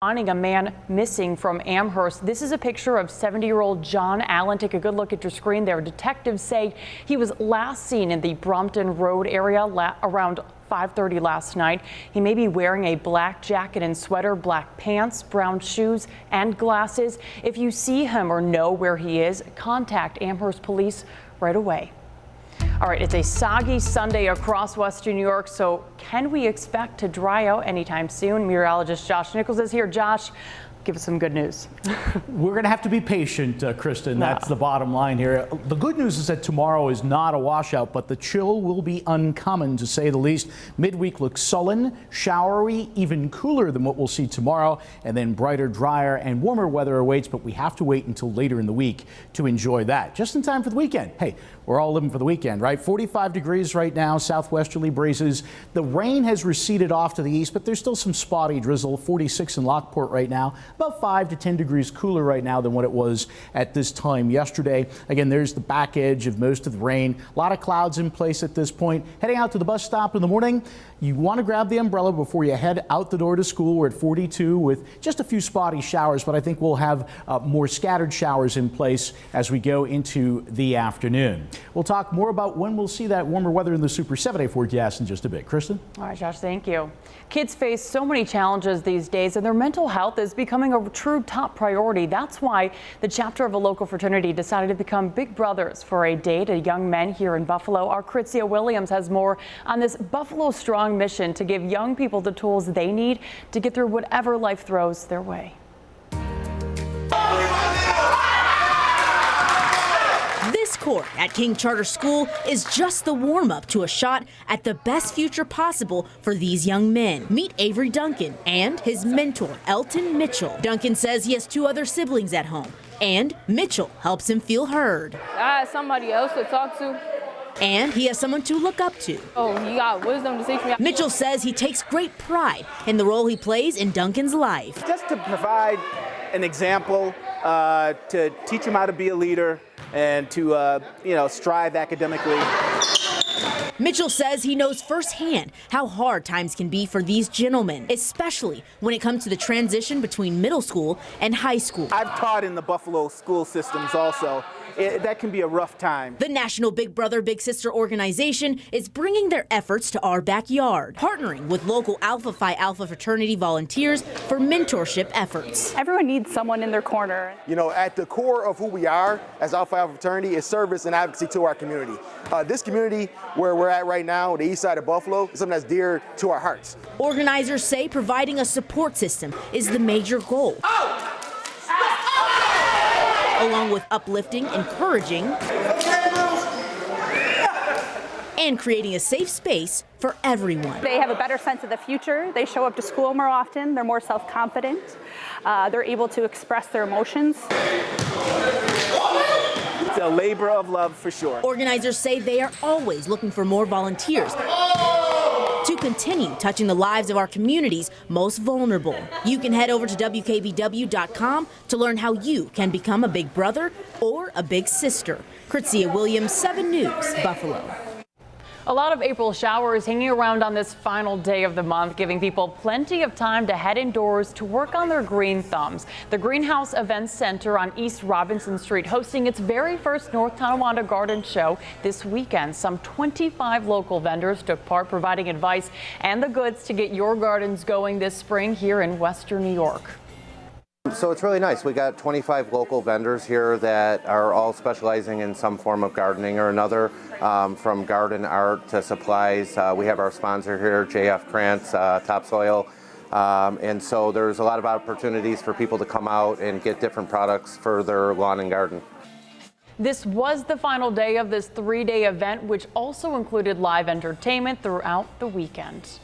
Finding a man missing from Amherst. This is a picture of 70-year-old John Allen. Take a good look at your screen there. Detectives say he was last seen in the Brompton Road area around 5:30 last night. He may be wearing a black jacket and sweater, black pants, brown shoes, and glasses. If you see him or know where he is, contact Amherst Police right away. All right, it's a soggy Sunday across western New York, so can we expect to dry out anytime soon? Meteorologist Josh Nichols is here. Josh, give us some good news. We're going to have to be patient, Kristen. That's the bottom line here. The good news is that tomorrow is not a washout, but the chill will be uncommon, to say the least. Midweek looks sullen, showery, even cooler than what we'll see tomorrow, and then brighter, drier, and warmer weather awaits, but we have to wait until later in the week to enjoy that. Just in time for the weekend. Hey, we're all living for the weekend, right? 45 degrees right now, southwesterly breezes. The rain has receded off to the east, but there's still some spotty drizzle. 46 in Lockport right now. About 5 to 10 degrees cooler right now than what it was at this time yesterday. Again, there's the back edge of most of the rain. A lot of clouds in place at this point. Heading out to the bus stop in the morning, you want to grab the umbrella before you head out the door to school. We're at 42 with just a few spotty showers, but I think we'll have more scattered showers in place as we go into the afternoon. We'll talk more about when we'll see that warmer weather in the Super 7-day forecast in just a bit. Kristen? All right, Josh, thank you. Kids face so many challenges these days, and their mental health is becoming a true top priority. That's why the chapter of a local fraternity decided to become big brothers for a day to young men here in Buffalo. Our CANISIUS Williams has more on this Buffalo Strong mission to give young people the tools they need to get through whatever life throws their way. This court at King Charter School is just the warm-up to a shot at the best future possible for these young men. Meet Avery Duncan and his mentor, Elton Mitchell. Duncan says he has 2 other siblings at home, and Mitchell helps him feel heard. I have somebody else to talk to. And he has someone to look up to. Oh, you got wisdom to teach me. Mitchell says he takes great pride in the role he plays in Duncan's life. Just to provide an example, to teach him how to be a leader and to, strive academically. Mitchell says he knows firsthand how hard times can be for these gentlemen, especially when it comes to the transition between middle school and high school. I've taught in the Buffalo school systems also. That can be a rough time. The National Big Brother Big Sister organization is bringing their efforts to our backyard, partnering with local Alpha Phi Alpha fraternity volunteers for mentorship efforts. Everyone needs someone in their corner. You know, at the core of who we are as Alpha Phi Alpha fraternity is service and advocacy to our community. This community where we're at right now, the east side of Buffalo, is something that's dear to our hearts. Organizers say providing a support system is the major goal. Along with uplifting, encouraging, and creating a safe space for everyone. They have a better sense of the future. They show up to school more often. They're more self-confident. They're able to express their emotions. It's a labor of love for sure. Organizers say they are always looking for more volunteers to continue touching the lives of our community's most vulnerable. You can head over to WKBW.com to learn how you can become a big brother or a big sister. CANISIUS Williams, 7 News, Buffalo. A lot of April showers hanging around on this final day of the month, giving people plenty of time to head indoors to work on their green thumbs. The Greenhouse Events Center on East Robinson Street hosting its very first North Tonawanda Garden Show this weekend. Some 25 local vendors took part, providing advice and the goods to get your gardens going this spring here in Western New York. So it's really nice. We got 25 local vendors here that are all specializing in some form of gardening or another, from garden art to supplies. We have our sponsor here, JF Krantz, Topsoil. And so there's a lot of opportunities for people to come out and get different products for their lawn and garden. This was the final day of this 3-day event, which also included live entertainment throughout the weekend.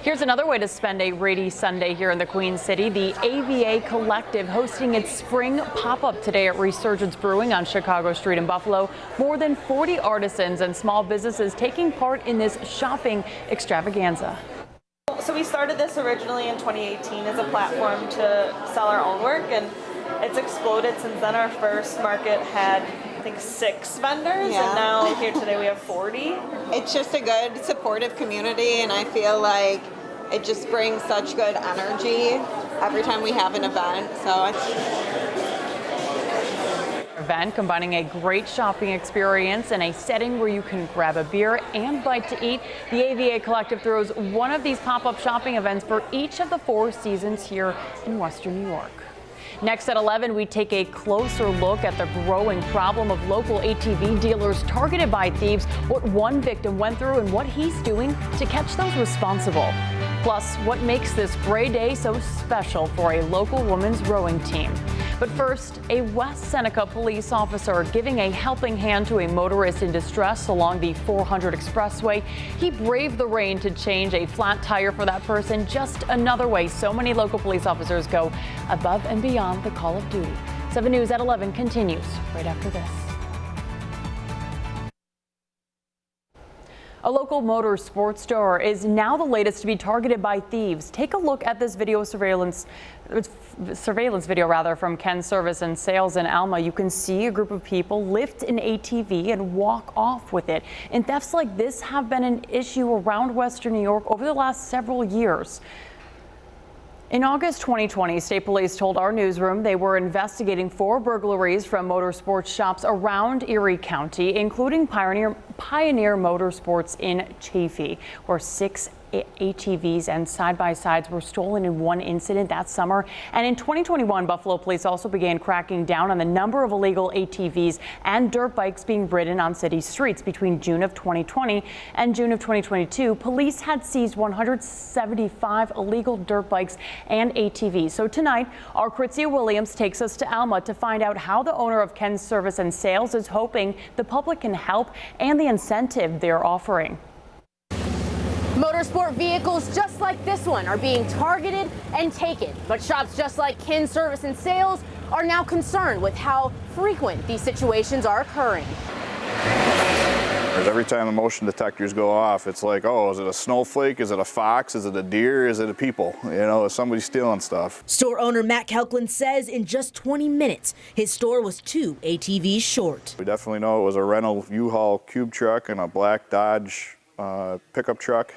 Here's another way to spend a rainy Sunday here in the Queen City. The AVA Collective hosting its spring pop-up today at Resurgence Brewing on Chicago Street in Buffalo. More than 40 artisans and small businesses taking part in this shopping extravaganza. So we started this originally in 2018 as a platform to sell our own work, and it's exploded since then. Our first market had, I think, 6 vendors, and now here today we have 40. It's just a good supportive community, and I feel like it just brings such good energy every time we have an event. So Event combining a great shopping experience and a setting where you can grab a beer and bite to eat. The AVA Collective throws one of these pop-up shopping events for each of the 4 seasons here in Western New York. Next at 11, we take a closer look at the growing problem of local ATV dealers targeted by thieves, what one victim went through and what he's doing to catch those responsible. Plus, what makes this gray day so special for a local women's rowing team. But first, a West Seneca police officer giving a helping hand to a motorist in distress along the 400 expressway. He braved the rain to change a flat tire for that person. Just another way so many local police officers go above and beyond the call of duty. 7 News at 11 continues right after this. A local motor sports store is now the latest to be targeted by thieves. Take a look at this surveillance video from Ken Service and Sales in Alma. You can see a group of people lift an ATV and walk off with it. And thefts like this have been an issue around Western New York over the last several years. In August 2020, State Police told our newsroom they were investigating 4 burglaries from motorsports shops around Erie County, including Pioneer Motorsports in Chaffee, where 6 ATVs and side-by-sides were stolen in one incident that summer. And in 2021, Buffalo police also began cracking down on the number of illegal ATVs and dirt bikes being ridden on city streets. Between June of 2020 and June of 2022, police had seized 175 illegal dirt bikes and ATVs. So tonight, our CANISIUS Williams takes us to Alma to find out how the owner of Ken's Service and Sales is hoping the public can help and the incentive they're offering. Motorsport vehicles just like this one are being targeted and taken, but shops just like Ken Service and Sales are now concerned with how frequent these situations are occurring. Every time the motion detectors go off, it's like, oh, is it a snowflake? Is it a fox? Is it a deer? Is it a people? You know, is somebody stealing stuff? Store owner Matt Kelkland says in just 20 minutes, his store was 2 ATVs short. We definitely know it was a rental U-Haul cube truck and a black Dodge pickup truck.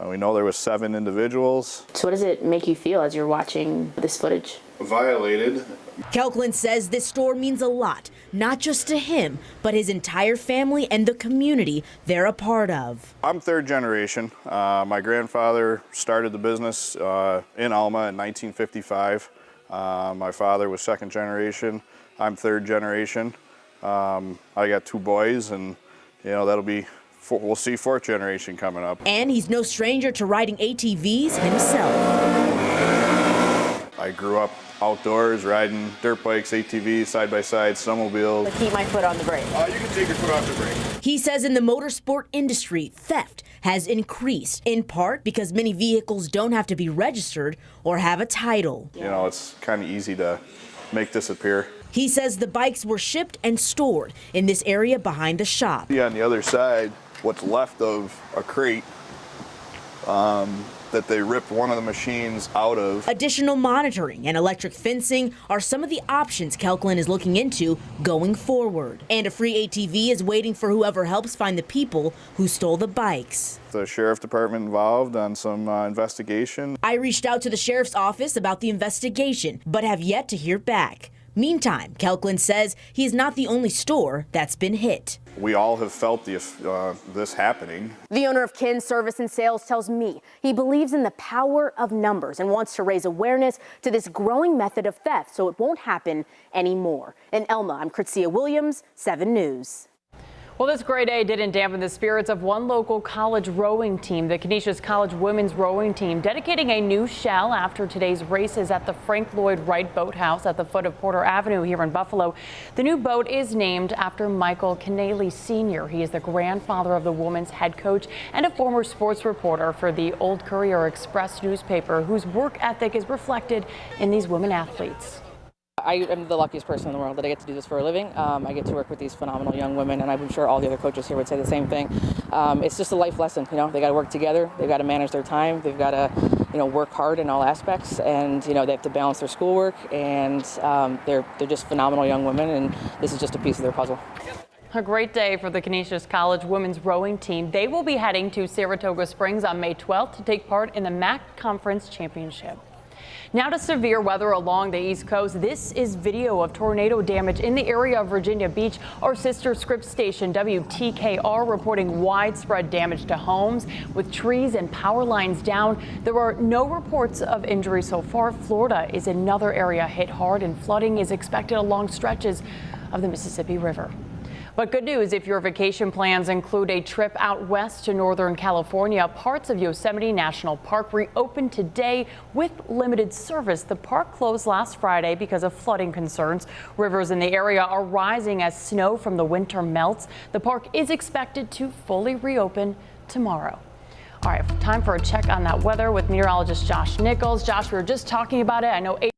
We know there was 7 individuals. So what does it make you feel as you're watching this footage? Violated. Kelkland says this store means a lot, not just to him, but his entire family and the community they're a part of. I'm 3rd generation. My grandfather started the business in Alma in 1955. My father was 2nd generation. I'm 3rd generation. I got 2 boys, and you know that'll be. We'll see 4th generation coming up. And he's no stranger to riding ATVs himself. I grew up outdoors, riding dirt bikes, ATVs, side-by-side, snowmobiles. But keep my foot on the brake. You can take your foot off the brake. He says in the motorsport industry, theft has increased, in part because many vehicles don't have to be registered or have a title. You know, it's kind of easy to make this appear. He says the bikes were shipped and stored in this area behind the shop. Yeah, on the other side, what's left of a crate that they ripped one of the machines out of. Additional monitoring and electric fencing are some of the options Kelkland is looking into going forward. And a free ATV is waiting for whoever helps find the people who stole the bikes. The sheriff department involved on some investigation. I reached out to the sheriff's office about the investigation, but have yet to hear back. Meantime, Kelkland says he is not the only store that's been hit. We all have felt this happening. The owner of Ken Service and Sales tells me he believes in the power of numbers and wants to raise awareness to this growing method of theft so it won't happen anymore. In Elma, I'm CANISIUS Williams, 7 News. Well, this gray day didn't dampen the spirits of one local college rowing team, the CANISIUS College women's rowing team, dedicating a new shell after today's races at the Frank Lloyd Wright Boathouse at the foot of Porter Avenue here in Buffalo. The new boat is named after Michael Canale Sr. He is the grandfather of the women's head coach and a former sports reporter for the Old Courier Express newspaper, whose work ethic is reflected in these women athletes. I am the luckiest person in the world that I get to do this for a living. I get to work with these phenomenal young women, and I'm sure all the other coaches here would say the same thing. It's just a life lesson, you know. They got to work together. They've got to manage their time. They've got to, you know, work hard in all aspects, and you know they have to balance their schoolwork. And they're just phenomenal young women, and this is just a piece of their puzzle. A great day for the CANISIUS College women's rowing team. They will be heading to Saratoga Springs on May 12th to take part in the MAC Conference Championship. Now to severe weather along the East Coast. This is video of tornado damage in the area of Virginia Beach. Our sister Scripps station WTKR reporting widespread damage to homes with trees and power lines down. There are no reports of injury so far. Florida is another area hit hard, and flooding is expected along stretches of the Mississippi River. But good news if your vacation plans include a trip out west to Northern California. Parts of Yosemite National Park reopened today with limited service. The park closed last Friday because of flooding concerns. Rivers in the area are rising as snow from the winter melts. The park is expected to fully reopen tomorrow. All right, time for a check on that weather with meteorologist Josh Nichols. Josh, we were just talking about it. I know